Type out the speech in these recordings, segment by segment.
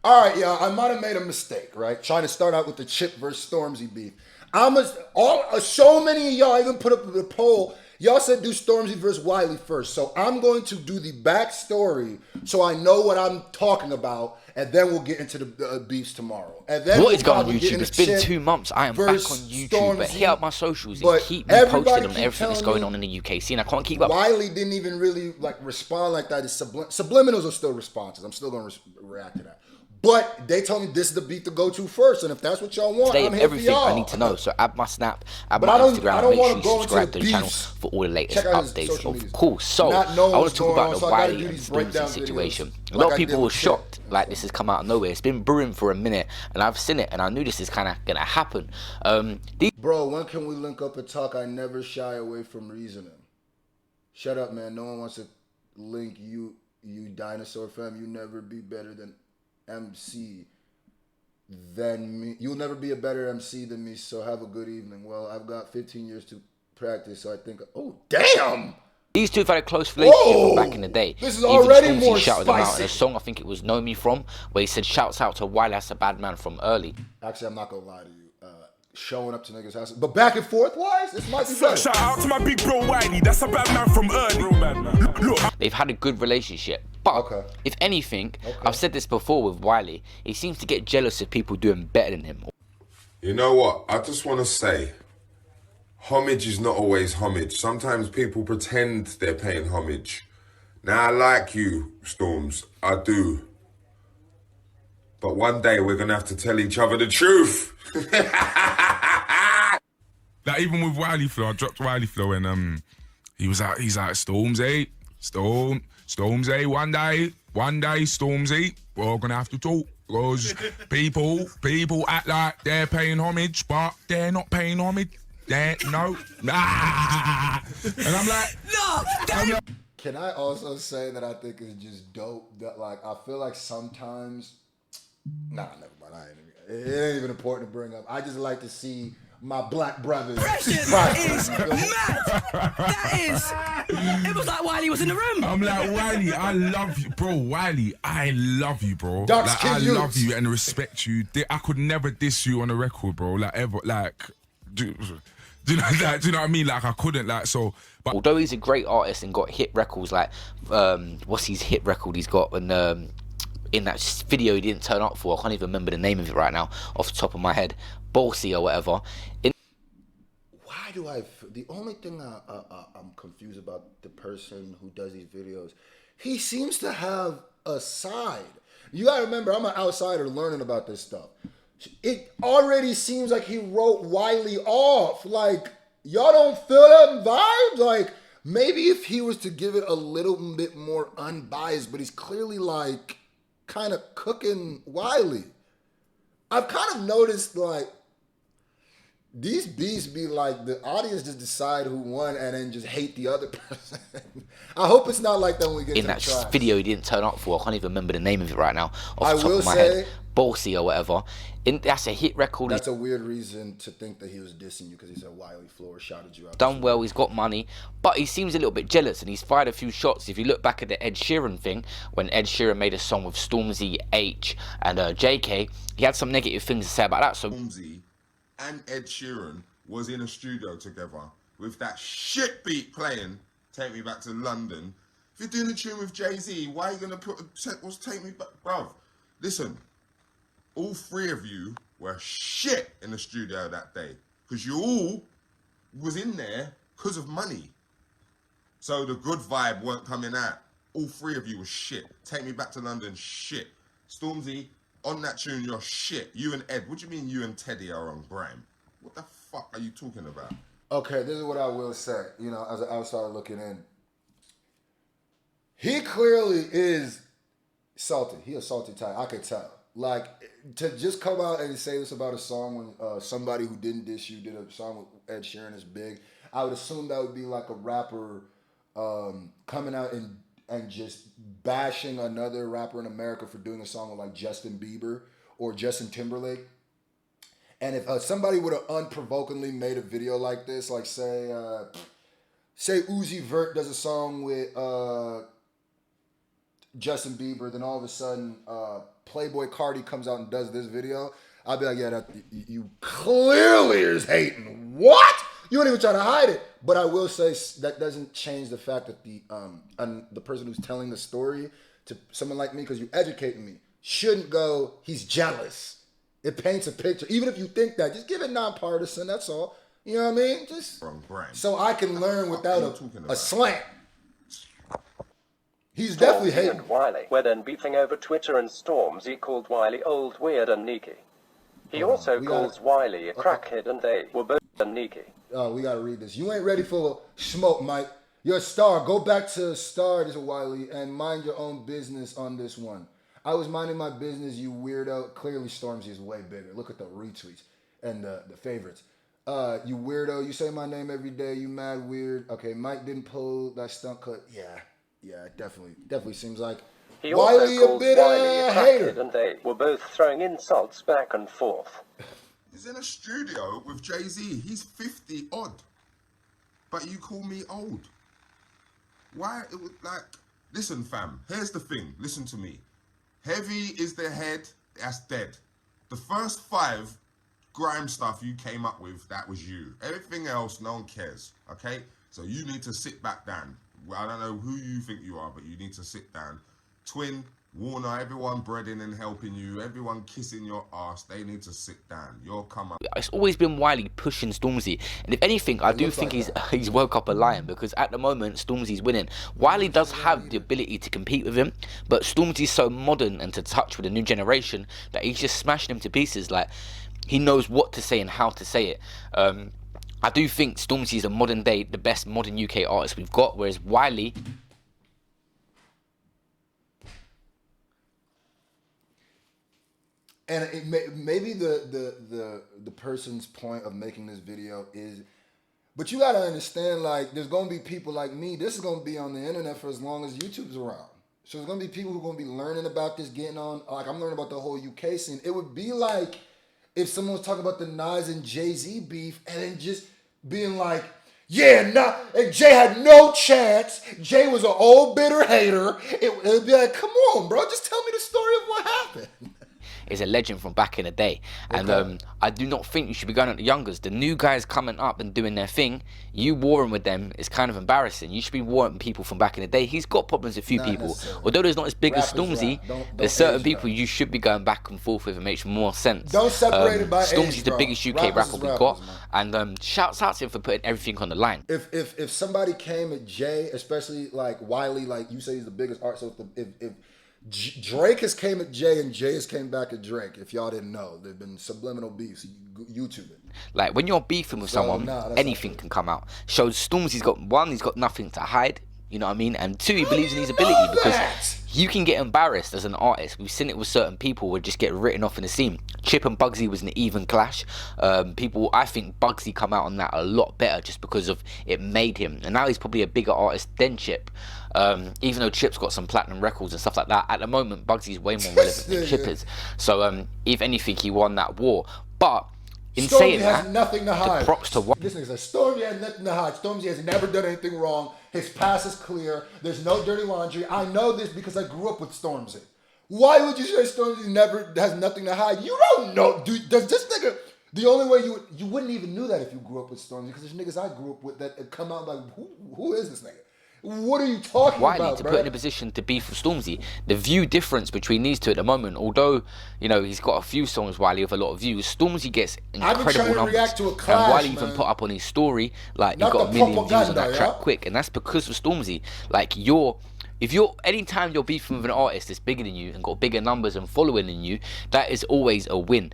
All right, y'all. I might have made a mistake, right? Trying to start out with the Chip versus Stormzy beef. So many of y'all even put up the poll. Y'all said do Stormzy versus Wiley first. So I'm going to do the backstory so I know what I'm talking about, and then we'll get into the beefs tomorrow. And then What we'll is going on probably get YouTube? into It's been Chip 2 months. I am back on versus YouTube, but hit Stormzy. up my socials and But keep me everybody posted on keep everything that's telling going me on in the UK scene. I can't keep up. Wiley didn't even really like respond like that. It's subliminals are still responses. I'm still going to react to that. But they told me this is the beat to go to first, and if that's what y'all want, Today I'm of here for everything y'all. I need to know. So add my Snap, add But my I Instagram. don't Make want sure to you go into subscribe the to the channel beefs. for all the latest Check out his updates. social Of medias. course. So Not knowing I want what's to talk going about on, the so I gotta Wiley do and these Stormzy breakdown situation. videos A lot like of I people did were with Chip. shocked, like this has come out of nowhere. It's been brewing for a minute, and I've seen it, and I knew this is kind of gonna happen. Bro, when can we link up and talk? I never shy away from reasoning. Shut up, man. No one wants to link you dinosaur fam. You never be better than MC than me. You'll never be a better MC than me, so have a good evening. Well, I've got 15 years to practice, so I think, oh, damn! These two have had a close relationship from back in the day. This is Even already Stormzy more shouted them out in a spicy. song, I think it was Know Me From, where he said shouts out to Wiley, that's a bad man from early. Actually, I'm not gonna lie to you. Showing up to niggas' houses, but back and forth wise, this might be better. Shout out to my big bro Wiley, that's a bad man from early. Real bad man. Look, They've had a good relationship, but if anything, I've said this before with Wiley, he seems to get jealous of people doing better than him. You know what? I just want to say, homage is not always homage. Sometimes people pretend they're paying homage. Now, I like you, Storms. I do. But one day we're going to have to tell each other the truth. like even with Wiley Flow, I dropped Wiley Flow and he's like Stormzy, Stormzy, one day Stormzy, we're gonna have to talk because people act like they're paying homage, but they're not paying homage. No. And I'm like, no. Can I also say that I think it's just dope that like I feel like sometimes, nah, never mind. It ain't even important to bring up. I just like to see my black brothers. Is mad. That is. It was like Wiley was in the room. I'm like, Wiley, I love you, bro. Wiley, I love you, bro. Like, I love you and respect you. I could never diss you on a record, bro. Like ever, like. Do you know what I mean? Like I couldn't, like so. But although he's a great artist and got hit records, like what's his hit record he's got, and in that video he didn't turn up for, I can't even remember the name of it right now off the top of my head, Bossy or whatever. Why do the only thing I'm confused about the person who does these videos, he seems to have a side. You gotta remember, I'm an outsider learning about this stuff. It already seems like he wrote Wiley off. Like, y'all don't feel that vibe? Like, maybe if he was to give it a little bit more unbiased, but he's clearly like kind of cooking Wiley. I've kind of noticed like these beats be like the audience just decide who won and then just hate the other person. I hope it's not like that when we get in to that the tracks. video he didn't turn up for, I can't even remember the name of it right now off I the top will of my say, head, Bossy or whatever. That's a hit record. That's a weird reason to think that he was dissing you because he said Wiley Floor shouted you out. Done well, he's got money, but he seems a little bit jealous and he's fired a few shots. If you look back at the Ed Sheeran thing, when Ed Sheeran made a song with Stormzy, H and JK, he had some negative things to say about that. So Stormzy and Ed Sheeran was in a studio together with that shit beat playing, Take Me Back to London. If you're doing a tune with Jay-Z, why are you going to what's Take Me Back? Bruv, listen, all three of you were shit in the studio that day because you all was in there because of money. So the good vibe weren't coming out. All three of you were shit. Take Me Back to London, shit. Stormzy, on that tune, you're shit. You and Ed, what do you mean you and Teddy are on grime? What the fuck are you talking about? Okay, this is what I will say. You know, as an outsider looking in, he clearly is salty. He a salty type. I could tell. Like, to just come out and say this about a song when somebody who didn't diss you did a song with Ed Sheeran is big, I would assume that would be like a rapper coming out and just bashing another rapper in America for doing a song with like Justin Bieber or Justin Timberlake. And if somebody would have unprovokingly made a video like this, like say Uzi Vert does a song with Justin Bieber, then all of a sudden Playboy Cardi comes out and does this video, I'll be like, yeah, you clearly is hating. What? You ain't even trying to hide it. But I will say that doesn't change the fact that the person who's telling the story to someone like me, because you educating me, shouldn't go, he's jealous. It paints a picture. Even if you think that, just give it nonpartisan, that's all. You know what I mean? Just so I can learn without a slant. He's definitely Stormzy hating. and Wiley were then beefing over Twitter, and Stormzy called Wiley old, weird, and neaky. He also calls Wiley a crackhead, and they were both neaky. Oh, we gotta read this. You ain't ready for smoke, Mike. You're a star. Go back to star, this is Wiley, and mind your own business on this one. I was minding my business, you weirdo. Clearly, Stormzy is way bigger. Look at the retweets and the favorites. You weirdo. You say my name every day. You mad weird. Okay, Mike didn't pull that stunt cut. Yeah, definitely seems like He Wiley also called a bit Wiley a hater. crackhead, and they were both throwing insults back and forth. He's in a studio with Jay-Z. He's 50 odd. But you call me old. Why? It was like, listen, fam. Here's the thing. Listen to me. Heavy is the head. That's dead. The first 5 grime stuff you came up with, that was you. Everything else, no one cares. Okay? So you need to sit back down. Well, I don't know who you think you are, but you need to sit down. Twin, Warner, everyone breading and helping you, everyone kissing your ass, they need to sit down. You'll come up. It's always been Wiley pushing Stormzy, and if anything, I do think he's woke up a lion, because at the moment Stormzy's winning. Wiley does have the ability to compete with him, but Stormzy's so modern and to touch with the new generation that he's just smashing him to pieces. Like, he knows what to say and how to say it. I do think Stormzy is the best modern UK artist we've got, whereas Wiley. And maybe the person's point of making this video is, but you gotta understand, like, there's gonna be people like me. This is gonna be on the internet for as long as YouTube's around. So there's gonna be people who are gonna be learning about this, getting on. Like, I'm learning about the whole UK scene. It would be like if someone was talking about the Nas and Jay-Z beef, and then just being like, yeah, nah, and Jay had no chance. Jay was an old bitter hater. It'd be like, come on, bro, just tell me the story of what happened. Is a legend from back in the day, and I do not think you should be going at the youngers. The new guys coming up and doing their thing, you warring with them is kind of embarrassing. You should be warring people from back in the day. He's got problems with a few people, although there's not as big as Stormzy. There's certain people you should be going back and forth with. It makes more sense. Don't separate it by Stormzy's age, the bro. biggest UK rapper we got, man. and shouts out to him for putting everything on the line. If somebody came at Jay, especially like Wiley, like you say he's the biggest artist. So if Drake has came at Jay and Jay has came back at Drake. If y'all didn't know, there've been subliminal beefs. YouTube it. Like, when you're beefing with someone, anything can come out. Shows Stormzy's got he's got nothing to hide. You know what I mean? And 2, he believes in his ability, because you can get embarrassed as an artist. We've seen it with certain people who just get written off in the scene. Chip and Bugsy was an even clash. I think Bugsy come out on that a lot better just because of it made him. And now he's probably a bigger artist than Chip. Even though Chip's got some platinum records and stuff like that, at the moment Bugsy's way more relevant than Chip is. So if anything, he won that war. But in Stormzy saying has that, nothing to hide. props to this nigga says Stormzy has nothing to hide. Stormzy has never done anything wrong. His past is clear. There's no dirty laundry. I know this because I grew up with Stormzy. Why would you say Stormzy never has nothing to hide? You don't know, dude. Does this nigga? The only way you wouldn't even knew that if you grew up with Stormzy, because there's niggas I grew up with that come out like, who is this nigga? What are you talking Wiley about, to bro? put in a position to beef with Stormzy. The view difference between these two at the moment, although, you know, he's got a few songs, Wiley, with a lot of views, Stormzy gets incredible numbers. React to a clash, and Wiley man. even put up on his story, like, Not he got the 1 million views on propaganda, that track yeah? quick, and that's because of Stormzy. Like, anytime you're beefing with an artist that's bigger than you and got bigger numbers and following than you, that is always a win.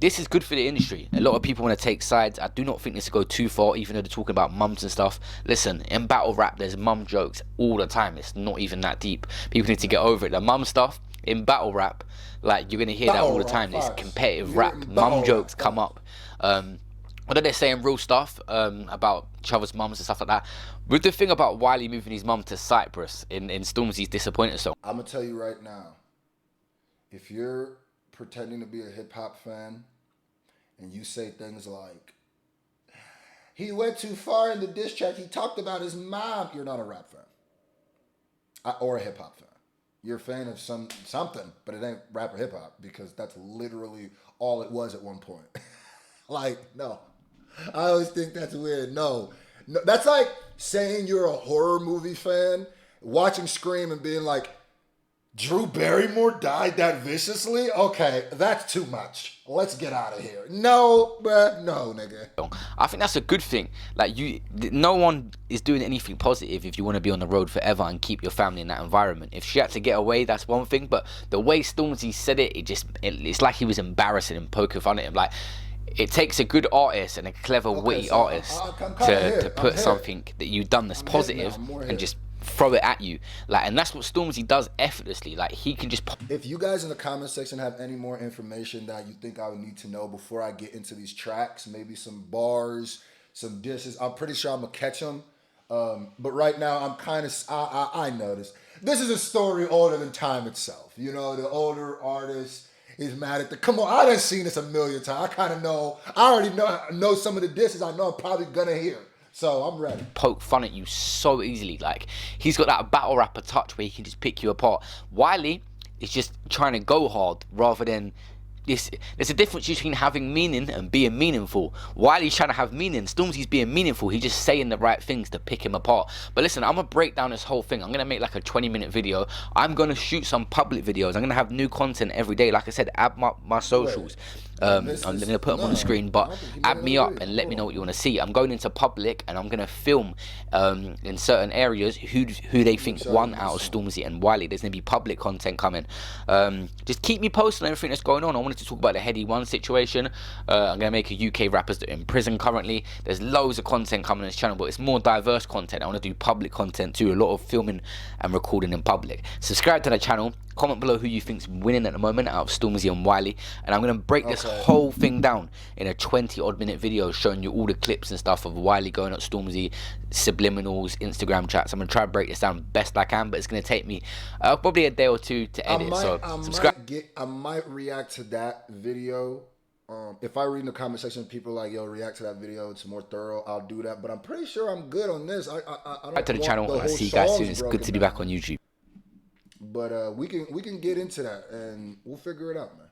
This is good for the industry. A lot of people want to take sides. I do not think this will go too far, even though they're talking about mums and stuff. Listen, in battle rap, there's mum jokes all the time. It's not even that deep. People need to get over it. The mum stuff in battle rap, like, you're going to hear that all the time. It's competitive rap. Mum jokes come up. Although they're saying real stuff about each other's mums and stuff like that. With the thing about Wiley moving his mum to Cyprus in Stormzy's Disappointed song. I'm going to tell you right now, if you're pretending to be a hip-hop fan and you say things like, he went too far in the diss track, he talked about his mom, you're not a rap fan. Or a hip-hop fan. you're a fan of something, but it ain't rap or hip hop, because that's literally all it was at one point. Like, no. I always think that's weird. No, that's like saying you're a horror movie fan, watching Scream and being like, Drew Barrymore died that viciously? Okay, that's too much. Let's get out of here. No, bruh, no, nigga. I think that's a good thing. Like, no one is doing anything positive if you want to be on the road forever and keep your family in that environment. If she had to get away, that's one thing, but the way Stormzy said it, it's like he was embarrassing and poking fun at him. Like, it takes a good artist and a clever, witty artist to put something that you've done that's positive and just throw it at you. Like, and that's what Stormzy does effortlessly. Like, he can just If you guys in the comment section have any more information that you think I would need to know before I get into these tracks, maybe some bars, some dishes, I'm pretty sure I'm gonna catch them. But right now I'm kind of, I noticed this is a story older than time itself. You know, the older artist is mad at come on, I done seen this a million times. I kind of know, I already know some of the dishes I know I'm probably gonna hear. So I'm ready. Poke fun at you so easily. Like, he's got that battle rapper touch where he can just pick you apart. Wiley is just trying to go hard rather than this. There's a difference between having meaning and being meaningful. Wiley's trying to have meaning. Stormzy's being meaningful. He's just saying the right things to pick him apart. But listen, I'm gonna break down this whole thing. I'm gonna make like a 20-minute video. I'm gonna shoot some public videos. I'm gonna have new content every day. Like I said, add my socials. I'm gonna put them on the screen, but add me up and let me know what you want to see. I'm going into public and I'm gonna film in certain areas who they think won out of Stormzy and Wiley. There's gonna be public content coming. Just keep me posted on everything that's going on. I wanted to talk about the Heady One situation. I'm gonna make a UK rappers that are in prison currently. There's loads of content coming on this channel, but it's more diverse content. I want to do public content too. A lot of filming and recording in public. Subscribe to the channel. Comment below who you think's winning at the moment out of Stormzy and Wiley, and I'm gonna break this whole thing down in a 20-odd minute video showing you all the clips and stuff of Wiley going at Stormzy, subliminals, Instagram chats. I'm gonna try to break this down best I can, but it's gonna take me probably a day or two to edit. Subscribe. I might react to that video. If I read in the comment section, people are like, yo, react to that video, it's more thorough, I'll do that. But I'm pretty sure I'm good on this. I don't back to the channel, and I'll see you guys soon. It's good to be back on YouTube. But we can get into that and we'll figure it out, man.